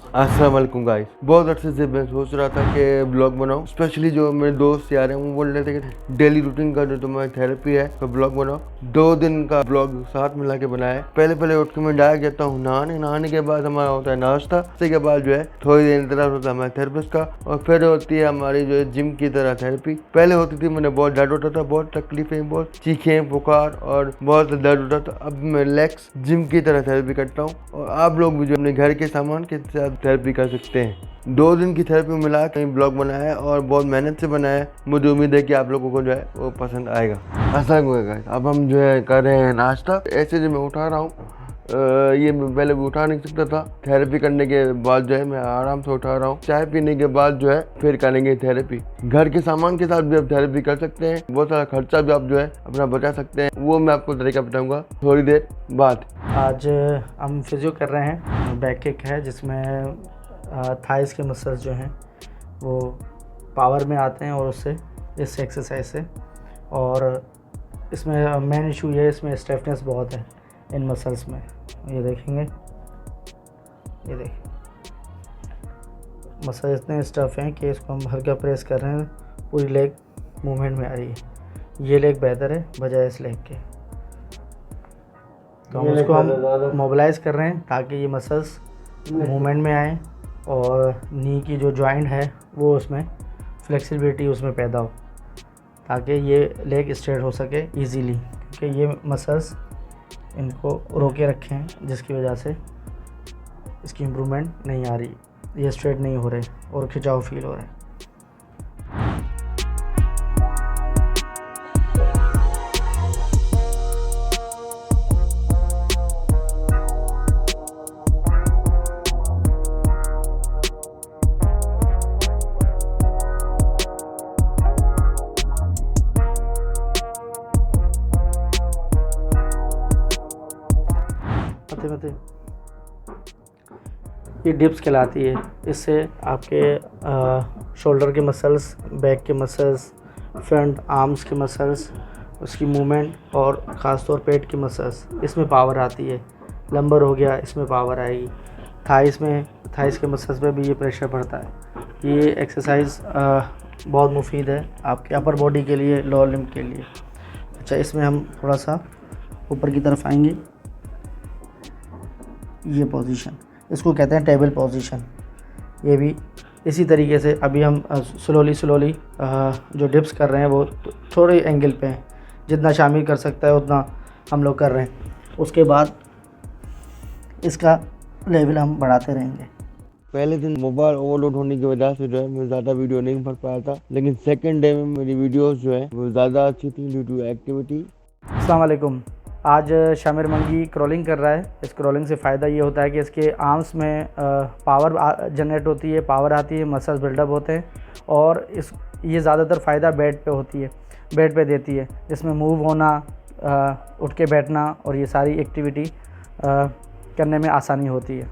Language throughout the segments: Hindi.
अस्सलाम वालेकुम गाइस। बहुत अर्से से मैं सोच रहा था कि ब्लॉग बनाऊं, स्पेशली जो मेरे दोस्त यार हैं वो बोल रहे थे कि डेली रूटीन का जो तुम्हारी थेरेपी है तो ब्लॉग बनाओ। 2 दिन का ब्लॉग साथ मिला के बनाया है। पहले उठ के मैं डायरेक्ट जाता हूँ नहाने के बाद हमारा होता है नाश्ता, उसके के बाद जो है थोड़ी देर इंतजार होता है हमारे थेरेपिस्ट का, और फिर होती है हमारी जो है जिम की तरह थेरेपी। पहले होती थी, मैंने बहुत दर्द होता था, बहुत तकलीफें, बहुत चीखें, पुकार और बहुत दर्द होता था। अब मैं रिलैक्स जिम की तरह थेरेपी करता हूँ, और आप लोग भी जो अपने घर के सामान के साथ थेरेपी कर सकते हैं। 2 दिन की थेरेपी मिला के ब्लॉग बनाया है और बहुत मेहनत से बनाया है। मुझे उम्मीद है कि आप लोगों को जो है वो पसंद आएगा। ऐसा होगा। अब हम जो है कर रहे हैं नाश्ता। ऐसे जो मैं उठा रहा हूँ, ये मैं पहले भी उठा नहीं सकता था। थेरेपी करने के बाद जो है मैं आराम से उठा रहा हूँ। चाय पीने के बाद जो है फिर करेंगे थेरेपी। घर के सामान के साथ भी आप थेरेपी कर सकते हैं। बहुत सारा खर्चा भी आप जो है अपना बचा सकते हैं, वो मैं आपको तरीका बताऊंगा थोड़ी देर बाद। आज हम फिजियो कर रहे हैं। बैक किक है जिसमें थाइस के मसल्स जो हैं वो पावर में आते हैं, और उससे इस एक्सरसाइज से। और इसमें मेन इशू ये है, इसमें स्टिफनेस बहुत है इन मसल्स में। ये देखेंगे, ये देखिए मसल इतने स्टफ हैं कि इसको हम हल्का प्रेस कर रहे हैं, पूरी लेग मूवमेंट में आ रही है। ये लेग बेहतर है बजाय इस लेग के, तो हम मोबिलाइज कर रहे हैं ताकि ये मसल्स मूवमेंट में आए और नी की जो जॉइंट है वो उसमें फ्लेक्सिबिलिटी उसमें पैदा हो, ताकि ये लेग स्ट्रेट हो सके इजीली। क्योंकि ये मसल्स इनको रोके रखे हैं, जिसकी वजह से इसकी इम्प्रूवमेंट नहीं आ रही, ये स्ट्रेट नहीं हो रहे और खिंचाव फील हो रहा है। ये डिप्स कहलाती है। इससे आपके शोल्डर के मसल्स, बैक के मसल्स, फ्रंट आर्म्स के मसल्स, उसकी मूवमेंट और ख़ास तौर पेट की मसल्स, इसमें पावर आती है। लंबर हो गया, इसमें पावर आएगी। थाइस के मसल्स पे भी ये प्रेशर पड़ता है। ये एक्सरसाइज बहुत मुफीद है आपके अपर बॉडी के लिए, लोअर लिम्ब के लिए। अच्छा, इसमें हम थोड़ा सा ऊपर की तरफ आएंगे। ये पोजीशन, इसको कहते हैं टेबल पोजीशन। ये भी इसी तरीके से अभी हम स्लोली जो डिप्स कर रहे हैं वो थोड़े एंगल पे हैं, जितना शामिल कर सकता है उतना हम लोग कर रहे हैं। उसके बाद इसका लेवल हम बढ़ाते रहेंगे। पहले दिन मोबाइल ओवरलोड होने की वजह से जो है मैं ज़्यादा वीडियो नहीं भर पाया था, लेकिन सेकंड डे में मेरी वीडियोस जो है वो ज़्यादा अच्छी थी ड्यू टू एक्टिविटी। अस्सलाम वालेकुम। आज शामिर मंगी क्रॉलिंग कर रहा है। इस क्रॉलिंग से फ़ायदा ये होता है कि इसके आर्म्स में पावर जनरेट होती है, पावर आती है, मसल्स बिल्डअप होते हैं, और ये ज़्यादातर फ़ायदा बेड पे होती है, बेड पे देती है, जिसमें मूव होना, उठ के बैठना और ये सारी एक्टिविटी करने में आसानी होती है।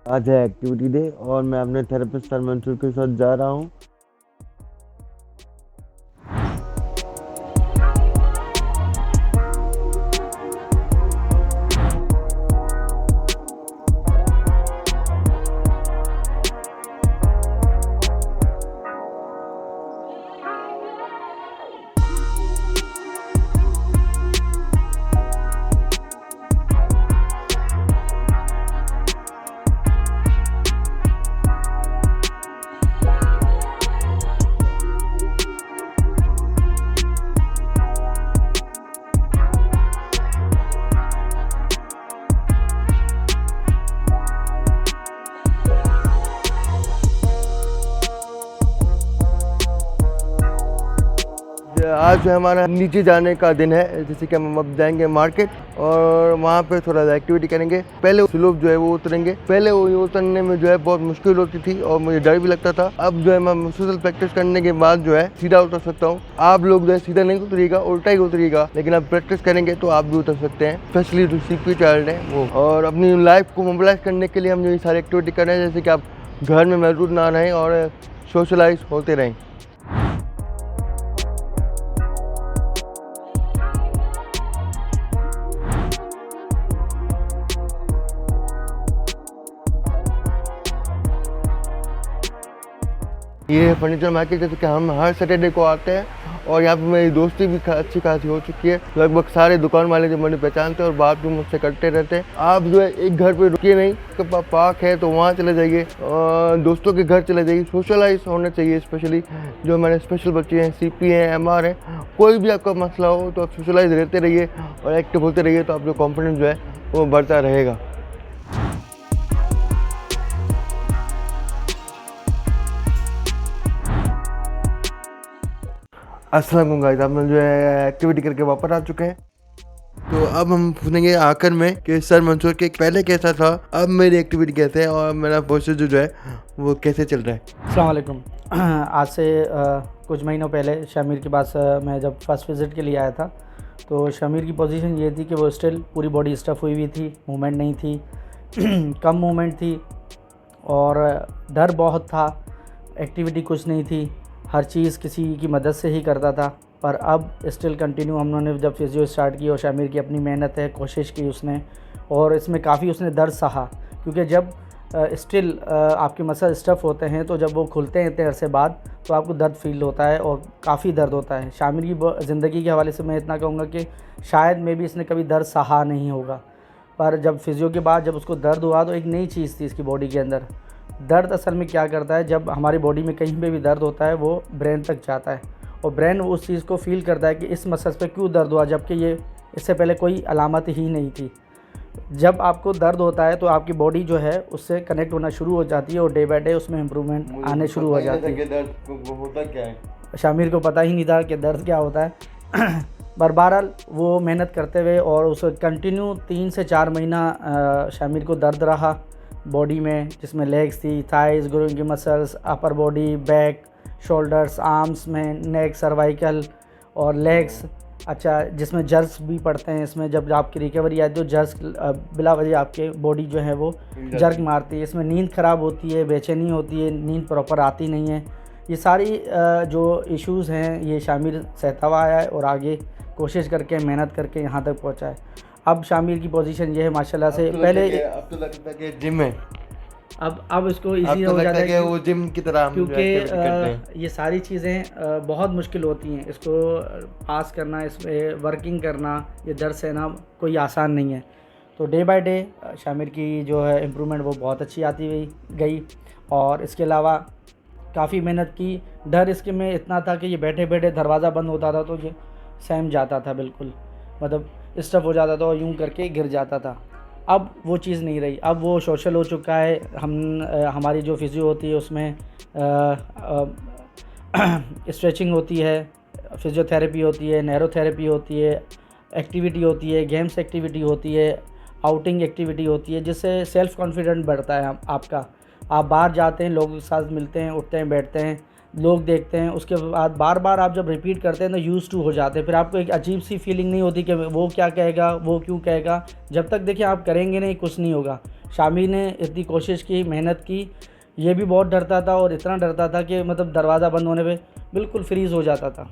आज है एक्टिविटी डे और मैं अपने थेरेपिस्ट सर मंसूर के साथ जा रहा हूँ। आज जो हमारा नीचे जाने का दिन है, जैसे कि हम अब जाएंगे मार्केट और वहाँ पे थोड़ा सा एक्टिविटी करेंगे। पहले स्लोप जो है वो उतरेंगे। पहले वो उतरने में जो है बहुत मुश्किल होती थी और मुझे डर भी लगता था। अब जो है मैं मुसलसल प्रैक्टिस करने के बाद जो है सीधा उतर सकता हूँ। आप लोग जो है सीधा नहीं उतरिएगा, उल्टा ही उतरिएगा, लेकिन आप प्रैक्टिस करेंगे तो आप भी उतर सकते हैं, स्पेशली जो CP चाइल्ड है वो। और अपनी लाइफ को मोबिलाइज करने के लिए हम जो ये सारी एक्टिविटी कर रहे हैं, जैसे कि आप घर में महदूद ना रहें और सोशलाइज होते रहें। ये फर्नीचर मार्केट जैसे कि हम हर सैटरडे को आते हैं और यहाँ पे मेरी दोस्ती भी अच्छी खासी हो चुकी है। लगभग सारे दुकान वाले जो मुझे पहचानते हैं और बात भी मुझसे करते रहते हैं। आप जो है एक घर पे रुकिए नहीं, आपके पास पार्क है तो वहाँ चले जाइए, दोस्तों के घर चले जाइए। सोशलाइज होना चाहिए, स्पेशली जो हमारे स्पेशल बच्चे हैं, CP हैं, MR हैं, कोई भी आपका मसला हो तो आप सोशलाइज रहते रहिए और एक्टिव होते रहिए, तो आपका कॉन्फिडेंस जो है वो बढ़ता रहेगा। अस्सलाम वालेकुम गाइस, आप लोग जो है एक्टिविटी करके वापस आ चुके हैं। तो अब हम पूछेंगे आखिर में कि सर मंसूर के पहले कैसा था, अब मेरी एक्टिविटी कैसे है और मेरा प्रोसेस जो है वो कैसे चल रहा है। अस्सलाम वालेकुम। आज से कुछ महीनों पहले शमीर के पास मैं जब फर्स्ट विज़िट के लिए आया था तो शमीर की पोजीशन ये थी कि वो स्टिल पूरी बॉडी स्टफ़ हुई थी, मूवमेंट नहीं थी, कम मूवमेंट थी और डर बहुत था, एक्टिविटी कुछ नहीं थी, हर चीज़ किसी की मदद से ही करता था। पर अब स्टिल कंटिन्यू हमने जब फिजियो स्टार्ट की और शामिर की अपनी मेहनत है, कोशिश की उसने और इसमें काफ़ी उसने दर्द सहा, क्योंकि जब स्टिल आपके मसल स्टफ़ होते हैं तो जब वो खुलते हैं इतने अरसे बाद तो आपको दर्द फील होता है और काफ़ी दर्द होता है। शामिर की ज़िंदगी के हवाले से मैं इतना कहूँगा कि शायद मे भी इसने कभी दर्द सहा नहीं होगा, पर जब फिजियो के बाद जब उसको दर्द हुआ तो एक नई चीज़ थी इसकी बॉडी के अंदर। दर्द असल में क्या करता है, जब हमारी बॉडी में कहीं पे भी दर्द होता है वो ब्रेन तक जाता है और ब्रेन उस चीज़ को फील करता है कि इस मसल्स पे क्यों दर्द हुआ, जबकि ये इससे पहले कोई अलामत ही नहीं थी। जब आपको दर्द होता है तो आपकी बॉडी जो है उससे कनेक्ट होना शुरू हो जाती है और डे बाय डे उसमें इम्प्रूवमेंट आने शुरू हो जाती है। दर्द होता क्या है, शामिर को पता ही नहीं था कि दर्द क्या होता है। पर बहरहाल वो मेहनत करते हुए और उस कंटिन्यू 3 से 4 महीना शामिर को दर्द रहा बॉडी में, जिसमें लेग्स थी, थाइस, ग्रोइंग की muscles, upper body, back, shoulders, arms में, नेक, सर्वाइकल और लेग्स। अच्छा, जिसमें जर्स भी पड़ते हैं इसमें, जब आपकी रिकवरी आती है तो जर्स बिला वजह आपके बॉडी जो है वो जर्क मारती है। इसमें नींद ख़राब होती है, बेचैनी होती है, नींद प्रॉपर आती नहीं है। ये सारी जो इश्यूज़ हैं ये शामिर सहता हुआ आया है और आगे कोशिश करके मेहनत करके यहाँ तक पहुँचा है। अब शामिर की पोजीशन ये है माशाल्लाह से, पहले अब तो लगता है कि जिम है, अब इसको इजी हो जाता है कि वो जिम की तरह हम क्योंकि activity करते हैं। ये सारी चीज़ें बहुत मुश्किल होती हैं, इसको पास करना, इसमें वर्किंग करना, ये दर सहना कोई आसान नहीं है। तो डे बाय डे शामिर की जो है इम्प्रूवमेंट वो बहुत अच्छी आती गई और इसके अलावा काफ़ी मेहनत की। डर इसके में इतना था कि ये बैठे बैठे दरवाज़ा बंद होता था तो ये सहम जाता था, बिल्कुल मतलब स्टफ हो जाता था और यूं करके गिर जाता था। अब वो चीज़ नहीं रही, अब वो सोशल हो चुका है। हमारी जो फिजियो होती है उसमें स्ट्रेचिंग होती है, फिजियोथेरेपी होती है, नैरोथेरेपी होती है, एक्टिविटी होती है, गेम्स एक्टिविटी होती है, आउटिंग एक्टिविटी होती है, जिससे सेल्फ़ कॉन्फिडेंट बढ़ता है आपका। आप बाहर जाते हैं, लोगों के साथ मिलते हैं, उठते हैं, बैठते हैं, लोग देखते हैं, उसके बाद बार बार आप जब रिपीट करते हैं तो यूज़ टू हो जाते हैं। फिर आपको एक अजीब सी फीलिंग नहीं होती कि वो क्या कहेगा, वो क्यों कहेगा। जब तक देखिए आप करेंगे नहीं, कुछ नहीं होगा। शामिर ने इतनी कोशिश की, मेहनत की, ये भी बहुत डरता था और इतना डरता था कि मतलब दरवाज़ा बंद होने पे बिल्कुल फ्रीज़ हो जाता था,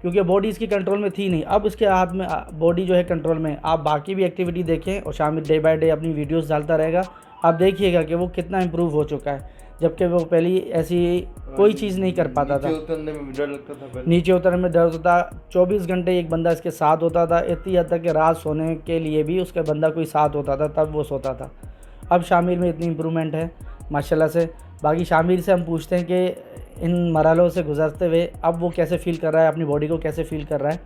क्योंकि बॉडी इसकी कंट्रोल में थी नहीं। अब इसके हाथ में बॉडी जो है कंट्रोल में। आप बाकी भी एक्टिविटी देखें और शामिर डे बाय डे अपनी वीडियोज़ डालता रहेगा, आप देखिएगा कि वो कितना इम्प्रूव हो चुका है, जबकि वो पहले ऐसी कोई चीज़ नहीं कर पाता था। नीचे उतरने में डर लगता था पहले। नीचे उतरने में डर होता था, 24 घंटे एक बंदा इसके साथ होता था, इतनी हद तक कि रात सोने के लिए भी उसका बंदा कोई साथ होता था, तब वो सोता था। अब शामिर में इतनी इम्प्रूवमेंट है माशाल्लाह से। बाकी शामिर से हम पूछते हैं कि इन मरहलों से गुजरते हुए अब वो कैसे फ़ील कर रहा है, अपनी बॉडी को कैसे फ़ील कर रहा है।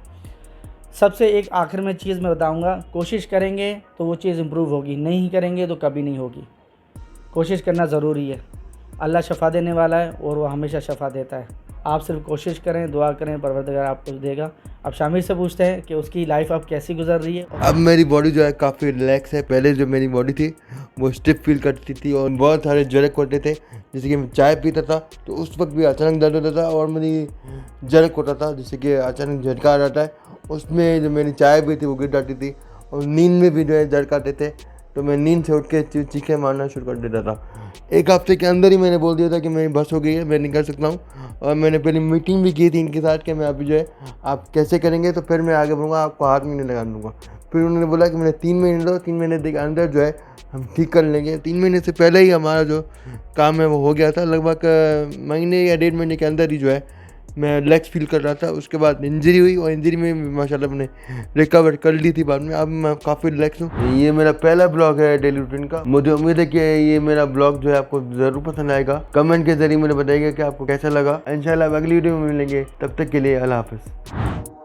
सबसे एक आखिर में चीज़ मैं बताऊँगा, कोशिश करेंगे तो वो चीज़ इम्प्रूव होगी, नहीं करेंगे तो कभी नहीं होगी। कोशिश करना ज़रूरी है। अल्लाह शफ़ा देने वाला है और वो हमेशा शफ़ा देता है। आप सिर्फ कोशिश करें, दुआ करें, परवरदिगार आपको देगा। अब शामिर से पूछते हैं कि उसकी लाइफ अब कैसी गुजर रही है। अब मेरी बॉडी जो है काफ़ी रिलैक्स है। पहले जो मेरी बॉडी थी वो स्टिफ फील करती थी और बहुत सारे जरक होते थे। जैसे कि मैं चाय पीता था तो उस वक्त भी अचानक दर्द होता था और मेरी जरक होता था, जैसे कि अचानक झटका आ जाता है। उसमें जो मेरी चाय भी थी वो गिर जाती थी और नींद में भी जो है जरक आते थे, तो मैं नींद से उठ के चीखें मारना शुरू कर देता था। एक हफ्ते के अंदर ही मैंने बोल दिया था कि मेरी बस हो गई है, मैं निकल सकता हूँ। और मैंने पहले मीटिंग भी की थी इनके साथ कि मैं अभी जो है आप कैसे करेंगे तो फिर मैं आगे बढ़ूँगा, आपको हाथ में नहीं लगा दूँगा। फिर उन्होंने बोला कि मैंने 3 महीने दो, 3 महीने के अंदर जो है हम ठीक कर लेंगे। 3 महीने से पहले ही हमारा जो काम है वो हो गया था। लगभग महीने या 1.5 महीने के अंदर ही जो है मैं रिलैक्स फील कर रहा था। उसके बाद इंजरी हुई और इंजरी में भी माशाल्लाह मैंने रिकवर कर ली थी बाद में। अब मैं काफ़ी रिलैक्स हूँ। ये मेरा पहला ब्लॉग है डेली रूटीन का। मुझे उम्मीद है कि ये मेरा ब्लॉग जो है आपको ज़रूर पसंद आएगा। कमेंट के जरिए मुझे बताइएगा कि आपको कैसा लगा। इंशाल्लाह अगली वीडियो में मिलेंगे, तब तक के लिए अल्लाह हाफ़िज़।